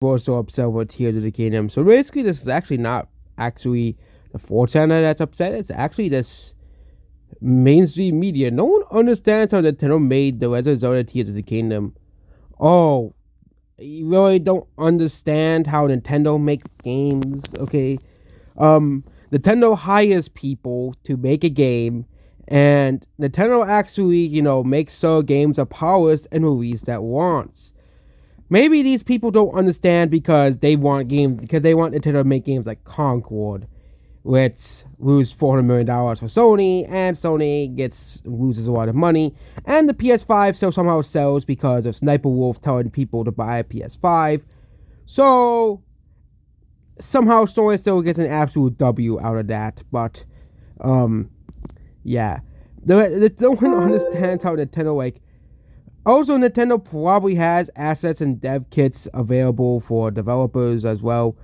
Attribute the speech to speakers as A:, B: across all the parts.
A: We're so upset with Tears of the Kingdom. So basically, this is actually not actually the 4 channel that's upset. It's actually this mainstream media. No one understands how Nintendo made the Legend of Zelda Tears of the Kingdom. Oh, you really don't understand how Nintendo makes games, okay? Nintendo hires people to make a game, and Nintendo actually, makes sure games are polished and released at once. Maybe these people don't understand because they want Nintendo to make games like Concord, which lose $400 million for Sony, and Sony loses a lot of money, and the PS5 still somehow sells because of Sniper Wolf telling people to buy a PS5. So somehow Sony still gets an absolute W out of that, but yeah, no one understands how Nintendo Also, Nintendo probably has assets and dev kits available for developers as well.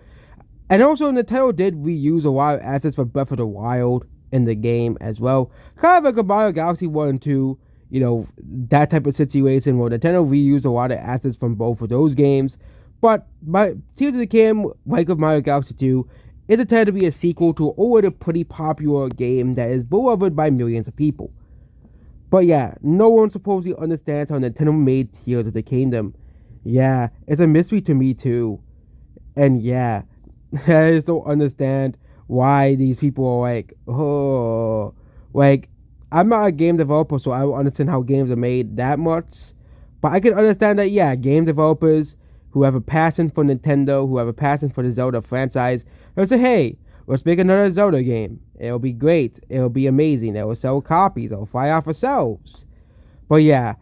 A: And also, Nintendo did reuse a lot of assets for Breath of the Wild in the game as well. Kind of like a Mario Galaxy 1 and 2, that type of situation where Nintendo reused a lot of assets from both of those games. But Tears of the Kingdom, like with Mario Galaxy 2, is intended to be a sequel to an already pretty popular game that is beloved by millions of people. But yeah, no one supposedly understands how Nintendo made Tears of the Kingdom. Yeah, it's a mystery to me too. And yeah, I just don't understand why these people are like, oh, like, I'm not a game developer, so I don't understand how games are made that much. But I can understand that, yeah, game developers who have a passion for Nintendo, who have a passion for the Zelda franchise, they'll say, hey, let's make another Zelda game. It'll be great. It'll be amazing. It'll sell copies. It'll fly off ourselves. But yeah,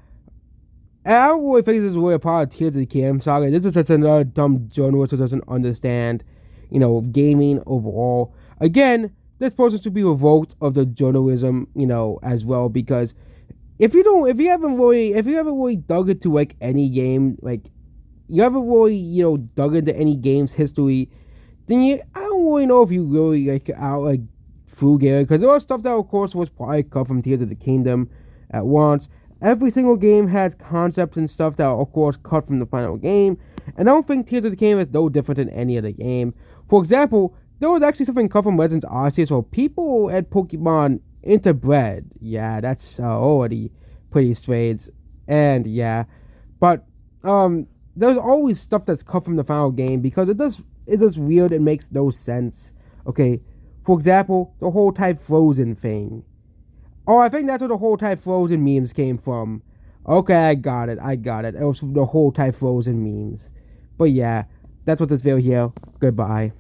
A: I don't really think this is really a part of Tears of the Kingdom saga. This is such another dumb journalist who doesn't understand, gaming overall. Again, this person should be revoked of the journalism, as well, because if you haven't really dug into like any game, like you haven't really, dug into any game's history, then I don't really know if you really like out like through game, because there was stuff that of course was probably cut from Tears of the Kingdom at once. Every single game has concepts and stuff that are of course cut from the final game, and I don't think Tears of the Kingdom is no different than any other game. For example, there was actually something cut from Legends Arceus where people at Pokemon interbred. Yeah, that's already pretty strange. And yeah, but there's always stuff that's cut from the final game because it's just weird and makes no sense. Okay, for example, the whole type Frozen thing. Oh, I think that's where the whole type Frozen memes came from. Okay, I got it. It was the whole type Frozen memes. But yeah, that's what this video here. Goodbye.